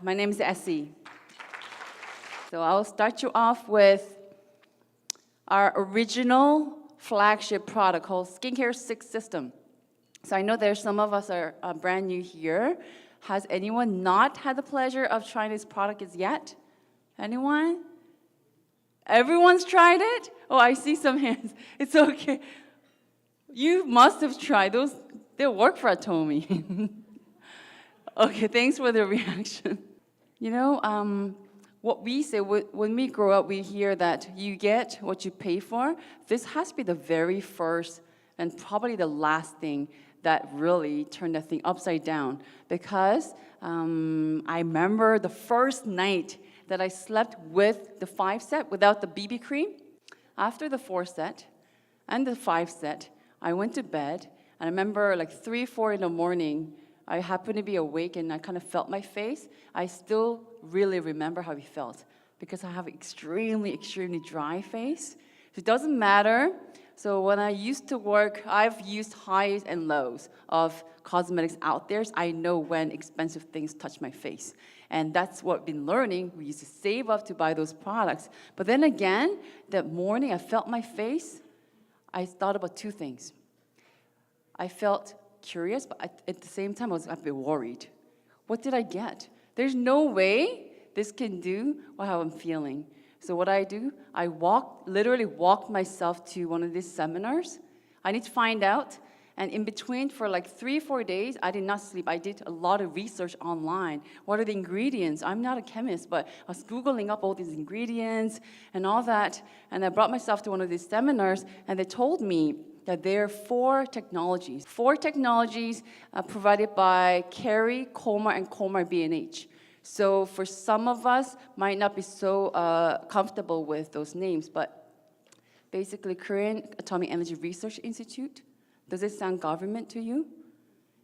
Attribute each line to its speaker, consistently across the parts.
Speaker 1: My name is Essie. So I'll start you off with our original flagship product called Skincare 6 System. So I know there's some of us are brand new here. Has anyone not had the pleasure of trying this product as yet? Anyone? Everyone's tried it? Oh, I see some hands. It's okay. You must have tried those. They work for Atomy. Okay, thanks for the reaction. You know, what we say, when we grow up, we hear that you get what you pay for. This has to be the very first and probably the last thing that really turned that thing upside down. Because I remember the first night that I slept with the 5 set without the BB cream. After the 4 set and the 5 set, I went to bed. And I remember like 3, 4 in the morning, I happened to be awake and I kind of felt my face. I still really remember how it felt because I have extremely, extremely dry face. So it doesn't matter. So when I used to work, I've used highs and lows of cosmetics out there. So I know when expensive things touch my face. And that's what I've been learning. We used to save up to buy those products. But then again, that morning I felt my face. I thought about 2 things. I felt curious, but at the same time, I was a bit worried. What did I get? There's no way this can do how I'm feeling. So what I do, I literally walked myself to one of these seminars. I need to find out. And in between, for like 3, 4 days, I did not sleep. I did a lot of research online. What are the ingredients? I'm not a chemist, but I was Googling up all these ingredients and all that. And I brought myself to one of these seminars, and they told me that there are 4 technologies. 4 technologies provided by Carey, Colmar, and Colmar B&H. So for some of us, might not be so comfortable with those names, but basically Korean Atomic Energy Research Institute. Does it sound government to you?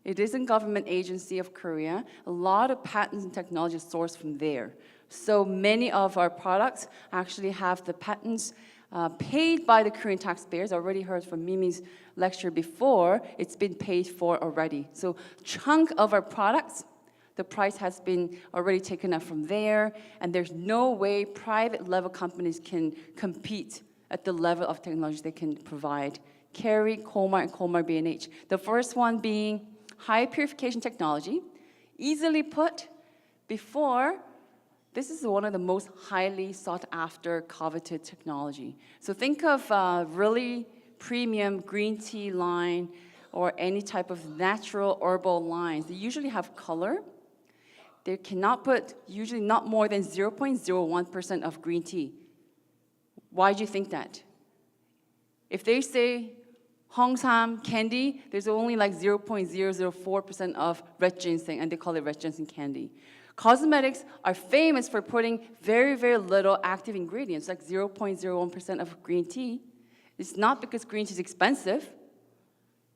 Speaker 1: It is a government agency of Korea. A lot of patents and technology sourced from there. So many of our products actually have the patents paid by the Korean taxpayers. I already heard from Mimi's lecture before. It's been paid for already. So chunk of our products, the price has been already taken up from there, and there's no way private level companies can compete at the level of technology they can provide. Carey, Colmar, and Colmar B&H. The first one being high purification technology. Easily put, before, this is one of the most highly sought after, coveted technology. So think of really premium green tea line or any type of natural herbal lines. They usually have color. They cannot put usually not more than 0.01% of green tea. Why do you think that? If they say Hongsam candy, there's only like 0.004% of red ginseng, and they call it red ginseng candy. Cosmetics are famous for putting very, very little active ingredients, like 0.01% of green tea. It's not because green tea is expensive.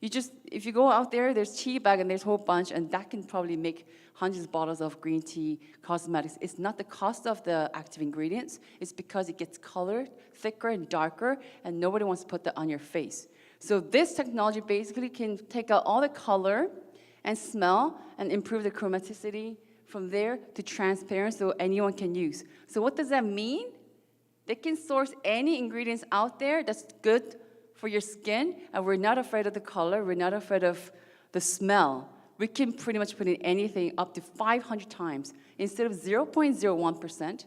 Speaker 1: If you go out there, there's tea bag and there's a whole bunch, and that can probably make hundreds of bottles of green tea cosmetics. It's not the cost of the active ingredients. It's because it gets colored, thicker and darker, and nobody wants to put that on your face. So this technology basically can take out all the color and smell and improve the chromaticity from there to transparent so anyone can use. So what does that mean? They can source any ingredients out there that's good for your skin, and we're not afraid of the color, we're not afraid of the smell. We can pretty much put in anything up to 500 times. Instead of 0.01%,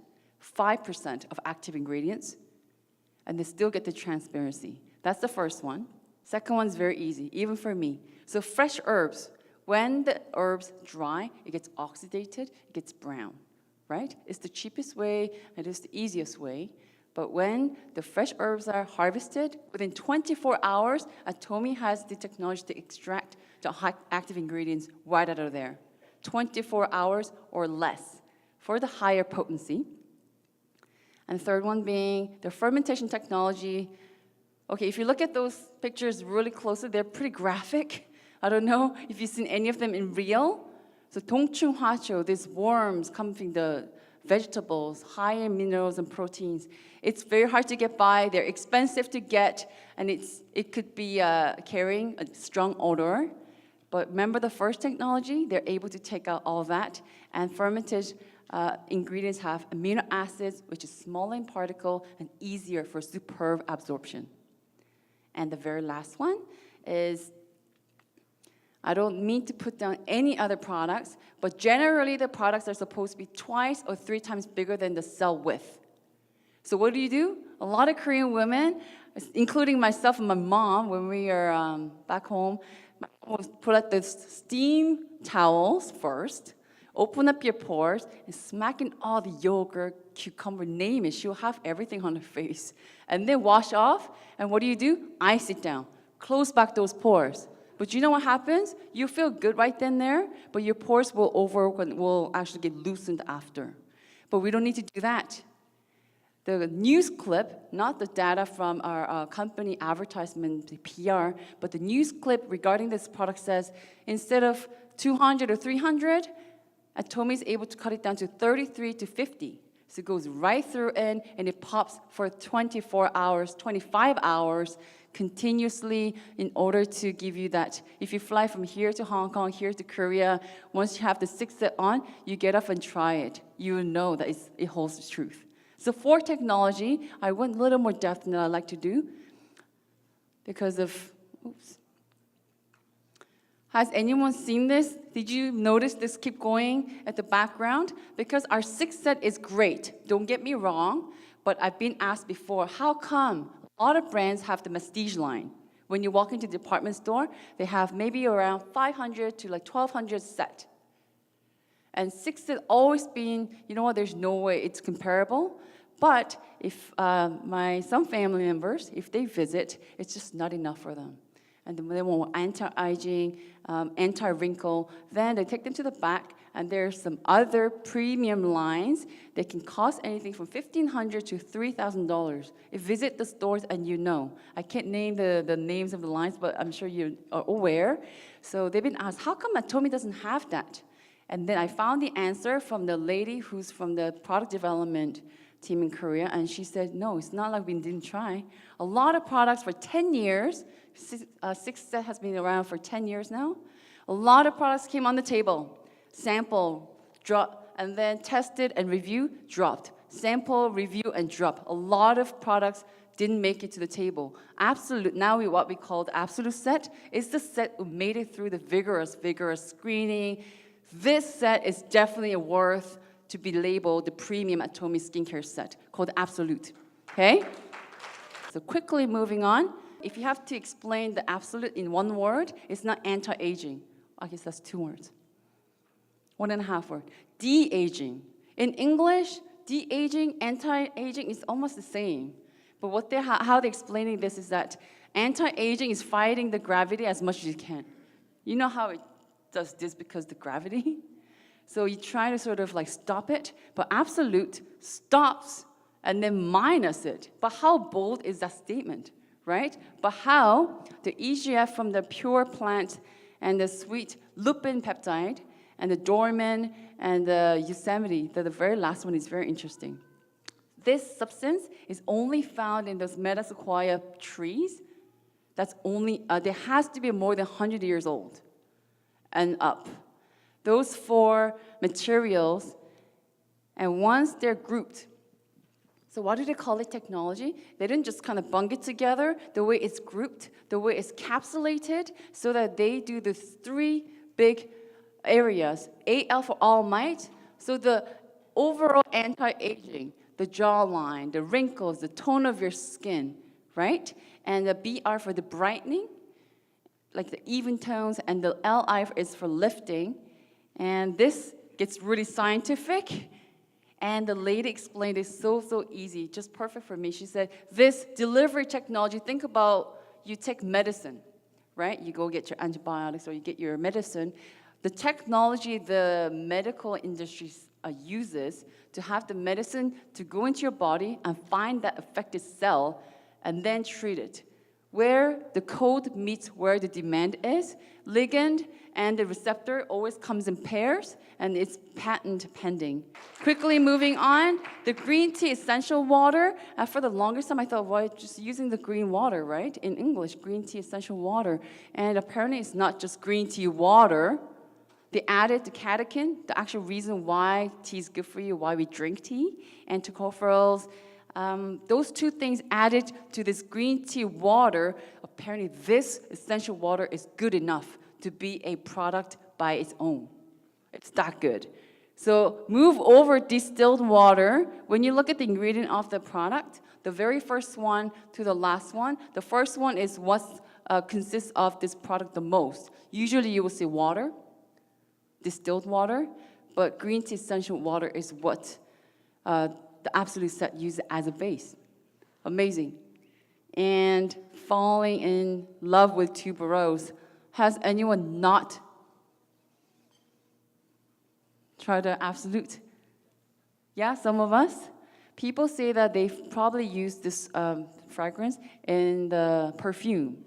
Speaker 1: 5% of active ingredients, and they still get the transparency. That's the first one. Second one's very easy, even for me. So fresh herbs. When the herbs dry, it gets oxidated, it gets brown, right? It's the cheapest way, it is the easiest way. But when the fresh herbs are harvested, within 24 hours, Atomy has the technology to extract the active ingredients right out of there. 24 hours or less for the higher potency. And the third one being the fermentation technology. Okay, if you look at those pictures really closely, they're pretty graphic. I don't know if you've seen any of them in real. So 동충 화초, these worms come from the vegetables, high in minerals and proteins. It's very hard to get by. They're expensive to get, and it could be carrying a strong odor. But remember the first technology? They're able to take out all that and fermented ingredients have amino acids, which is smaller in particle and easier for superb absorption. And the very last one is, I don't mean to put down any other products, but generally the products are supposed to be 2 or 3 times bigger than the cell width. So what do? A lot of Korean women, including myself and my mom, when we are back home, we'll put out the steam towels first, open up your pores, and smack in all the yogurt, cucumber, name it. She'll have everything on her face. And then wash off, and what do? Ice it down. Close back those pores. But you know what happens? You feel good right then there, but your pores will actually get loosened after. But we don't need to do that. The news clip, not the data from our company advertisement, the PR, but the news clip regarding this product says, instead of 200 or 300, Atomy is able to cut it down to 33 to 50. So it goes right through in, and it pops for 24 hours, 25 hours, continuously in order to give you that. If you fly from here to Hong Kong, here to Korea, once you have the 6 set on, you get up and try it. You will know that it holds the truth. So for technology, I went a little more depth than I like to do because of, oops. Has anyone seen this? Did you notice this keep going at the background? Because our 6 set is great, don't get me wrong, but I've been asked before, how come a lot of brands have the Prestige line? When you walk into the department store, they have maybe around 500 to like 1,200 set. And 6 set always been, you know what, there's no way it's comparable. But if some family members, if they visit, it's just not enough for them. And then they want anti-aging, anti-wrinkle. Then they take them to the back, and there's some other premium lines that can cost anything from $1,500 to $3,000. You visit the stores and you know. I can't name the names of the lines, but I'm sure you are aware. So they've been asked, how come Atomy doesn't have that? And then I found the answer from the lady who's from the product development team in Korea, and she said, no, it's not like we didn't try. A lot of products for 10 years, 6 set has been around for 10 years now. A lot of products came on the table. Sample, drop, and then tested and review, dropped. Sample, review, and drop. A lot of products didn't make it to the table. Absolute, now what we call the absolute set, is the set who made it through the vigorous screening. This set is definitely worth to be labeled the premium Atomy skincare set called Absolute, okay? So quickly moving on. If you have to explain the Absolute in one word, it's not anti-aging. I guess that's 2 words. 1.5 word. De-aging. In English, de-aging, anti-aging is almost the same. But how they're explaining this is that anti-aging is fighting the gravity as much as you can. You know how it does this because the gravity? So you try to sort of like stop it, but Absolute stops and then minus it. But how bold is that statement, right? But how the EGF from the pure plant and the sweet lupin peptide and the dorman and the Yosemite, the very last one is very interesting. This substance is only found in those metasequoia trees. That's only, there has to be more than 100 years old and up. Those 4 materials, and once they're grouped, so what do they call it technology? They didn't just kind of bung it together, the way it's grouped, the way it's capsulated, so that they do the 3 big areas. AL for all might, so the overall anti-aging, the jawline, the wrinkles, the tone of your skin, right? And the BR for the brightening, like the even tones, and the LI is for lifting. And this gets really scientific. And the lady explained it so easy, just perfect for me. She said, this delivery technology, think about you take medicine, right? You go get your antibiotics or you get your medicine. The technology the medical industry uses to have the medicine to go into your body and find that affected cell and then treat it. Where the code meets where the demand is, ligand and the receptor always comes in pairs, and it's patent pending. Quickly moving on, the green tea essential water. For the longest time, I thought, well, just using the green water, right? In English, green tea essential water. And apparently, it's not just green tea water. They added the catechin, the actual reason why tea is good for you, why we drink tea, and tocopherols. Those two things added to this green tea water, apparently this essential water is good enough to be a product by its own. It's that good. So move over distilled water. When you look at the ingredient of the product, the very first one to the last one, the first one is what consists of this product the most. Usually you will see water, distilled water, but green tea essential water is what the absolute set uses as a base. Amazing. And falling in love with tuberose. Has anyone not tried the absolute? Yeah, some of us. People say that they've probably used this fragrance in the perfume.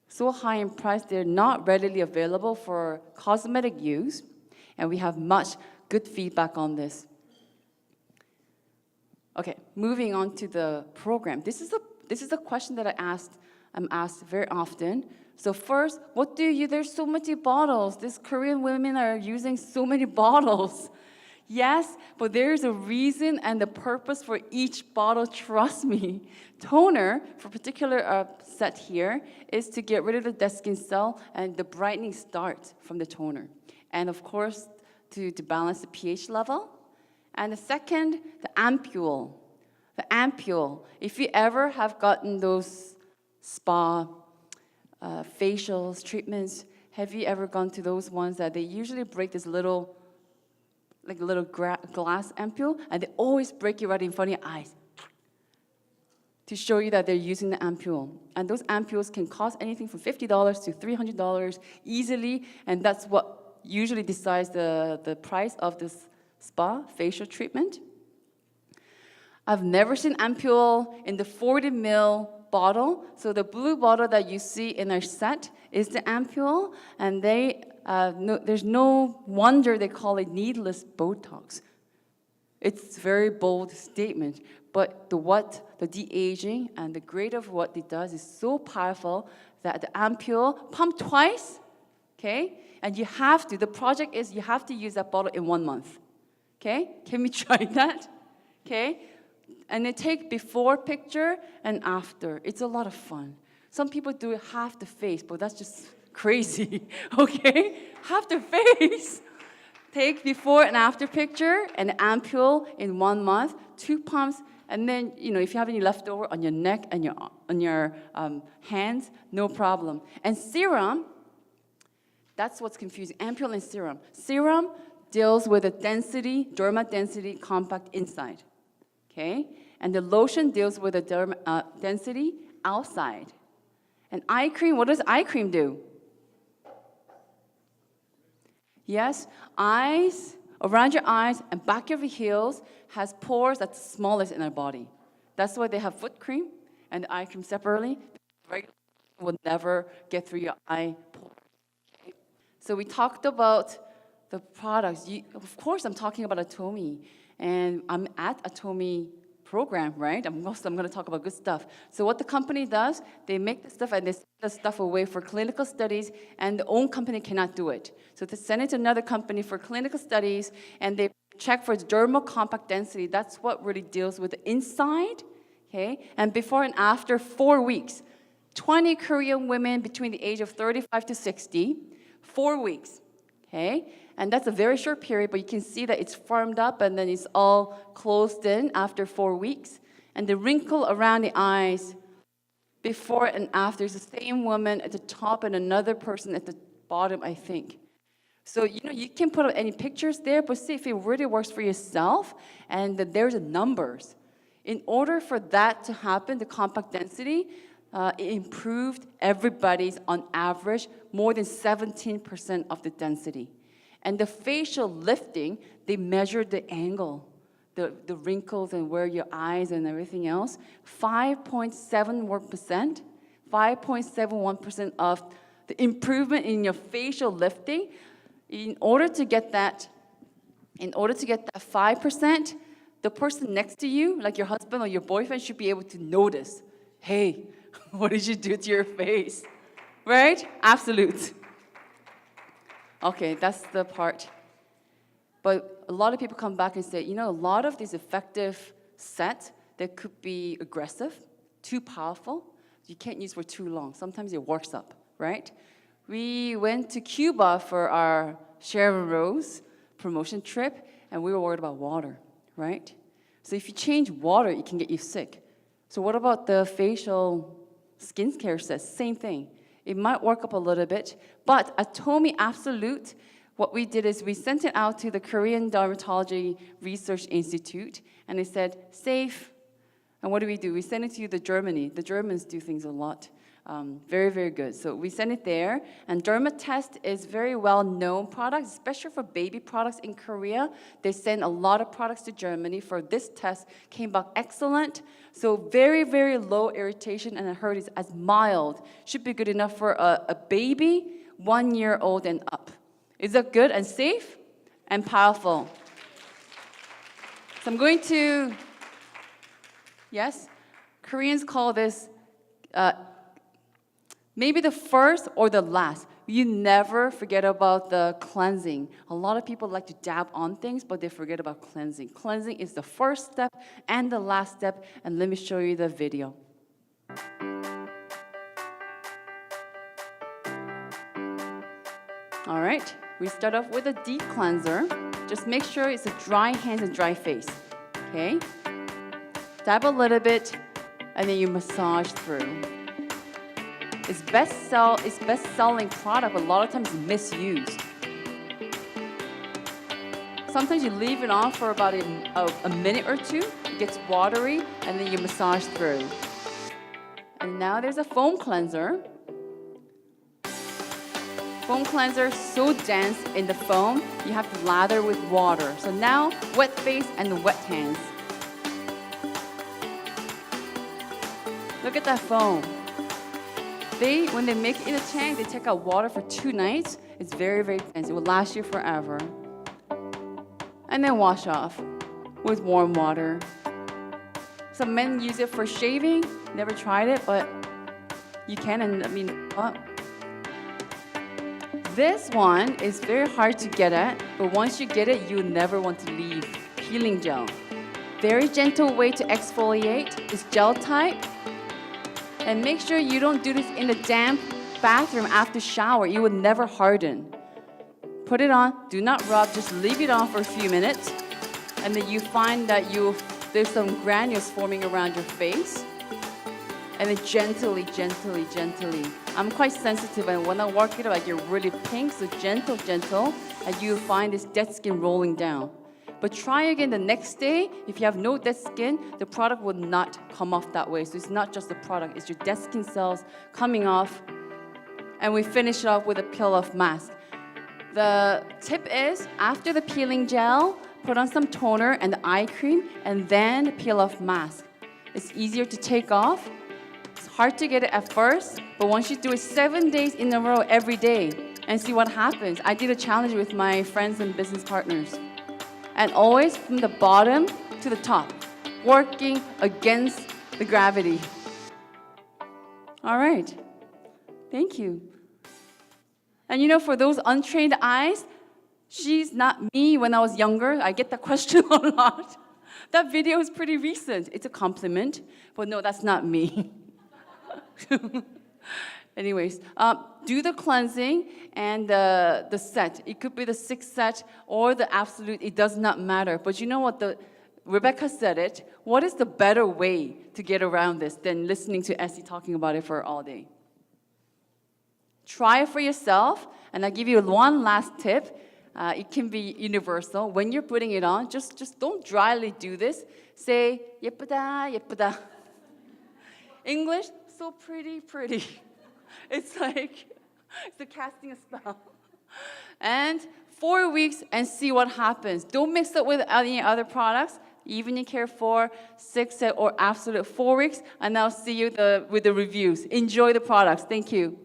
Speaker 1: So high in price, they're not readily available for cosmetic use, and we have much good feedback on this. Okay, moving on to the program. This is a question that I'm asked very often. So first, what do you, there's so many bottles. These Korean women are using so many bottles. Yes, but there's a reason and the purpose for each bottle, trust me. Toner, for particular set here, is to get rid of the dead skin cell, and the brightening starts from the toner. And of course, to balance the pH level. And the second, the ampule. The ampule, if you ever have gotten those spa facials, treatments, have you ever gone to those ones that they usually break this little, like a little glass ampule, and they always break it right in front of your eyes to show you that they're using the ampule. And those ampules can cost anything from $50 to $300 easily, and that's what usually decides the price of this spa facial treatment. I've never seen ampule in the 40 ml bottle. So the blue bottle that you see in our set is the ampule, and there's no wonder they call it needless Botox. It's a very bold statement, but the de-aging and the grade of what it does is so powerful that the ampule pump twice, okay? And the project is you have to use that bottle in 1 month, okay? Can we try that, okay? And they take before picture and after. It's a lot of fun. Some people do it half the face, but that's just crazy, okay? Half the face. Take before and after picture and ampule in 1 month, 2 pumps, and then, if you have any leftover on your neck and on your hands, no problem. And serum, that's what's confusing, ampule and serum. Serum deals with the density, derma density compact inside, okay? And the lotion deals with the derma density outside. And eye cream, what does eye cream do? Yes, eyes, around your eyes and back of your heels has pores that's the smallest in our body. That's why they have foot cream and eye cream separately. Regular will never get through your eye pores. Okay? So we talked about the products. Of course, I'm talking about Atomy, and I'm at Atomy program, right? I'm going to talk about good stuff. So what the company does, they make the stuff and they send the stuff away for clinical studies, and the own company cannot do it. So they send it to another company for clinical studies, and they check for dermal compact density. That's what really deals with the inside, okay? And before and after 4 weeks, 20 Korean women between the age of 35 to 60, 4 weeks, okay? And that's a very short period, but you can see that it's firmed up and then it's all closed in after 4 weeks. And the wrinkle around the eyes, before and after, is the same woman at the top and another person at the bottom, I think. So, you can put up any pictures there, but see if it really works for yourself, and that there's the numbers. In order for that to happen, the compact density, it improved everybody's, on average, more than 17% of the density. And the facial lifting, they measured the angle, the wrinkles and where your eyes and everything else. 5.71%, 5.71% of the improvement in your facial lifting. In order to get that 5%, the person next to you, like your husband or your boyfriend, should be able to notice, hey, what did you do to your face? Right? Absolute. Okay, that's the part. But a lot of people come back and say, you know, a lot of these effective sets, they could be aggressive, too powerful. You can't use for too long. Sometimes it works up, right? We went to Cuba for our Sharon Rose promotion trip, and we were worried about water, right? So if you change water, it can get you sick. So what about the facial skincare sets? Same thing. It might work up a little bit, but Atomy Absolute, what we did is we sent it out to the Korean Dermatology Research Institute, and they said, safe. And what do? We send it to Germany. The Germans do things a lot. Very, very good. So we send it there, and Dermatest is very well-known product, especially for baby products in Korea. They send a lot of products to Germany for this test, came back excellent. So very, very low irritation, and I heard it's as mild. Should be good enough for a baby 1 year old and up. Is that good and safe and powerful? So I'm going to, yes, Koreans call this maybe the first or the last. You never forget about the cleansing. A lot of people like to dab on things, but they forget about cleansing. Cleansing is the first step and the last step, and let me show you the video. All right, we start off with a deep cleanser. Just make sure it's a dry hands and dry face, okay? Dab a little bit, and then you massage through. It's best-selling product, but a lot of times it's misused. Sometimes you leave it on for about a minute or two, it gets watery, and then you massage through. And now there's a foam cleanser. Foam cleanser, so dense in the foam, you have to lather with water. So now, wet face and wet hands. Look at that foam. When they make it in a tank, they take out water for 2 nights. It's very, very dense. It will last you forever. And then wash off with warm water. Some men use it for shaving. Never tried it, but you can. And I mean, this one is very hard to get at, but once you get it, you never want to leave. Peeling gel. Very gentle way to exfoliate. It's gel type. And make sure you don't do this in a damp bathroom after shower. It will never harden. Put it on, do not rub, just leave it on for a few minutes. And then you find that there's some granules forming around your face. And then gently. I'm quite sensitive, and when I work it up, I get really pink, so gentle, and you find this dead skin rolling down. But try again the next day. If you have no dead skin, the product will not come off that way. So it's not just the product, it's your dead skin cells coming off. And we finish it off with a peel-off mask. The tip is, after the peeling gel, put on some toner and the eye cream, and then peel-off mask. It's easier to take off. It's hard to get it at first, but once you do it 7 days in a row every day and see what happens. I did a challenge with my friends and business partners. And always from the bottom to the top, working against the gravity. All right, thank you. And you know, for those untrained eyes, she's not me when I was younger. I get that question a lot. That video is pretty recent. It's a compliment, but no, that's not me. Anyways, do the cleansing and the set. It could be the 6 set or the absolute. It does not matter. But you know what? Rebecca said it. What is the better way to get around this than listening to Essie talking about it for all day? Try it for yourself. And I'll give you one last tip. It can be universal. When you're putting it on, just don't dryly do this. Say, 예쁘다, 예쁘다. English, so pretty, pretty. It's like casting a spell. And 4 weeks and see what happens. Don't mix it with any other products. Evening Care 4, 6 set, or absolute 4 weeks. And I'll see you with the reviews. Enjoy the products. Thank you.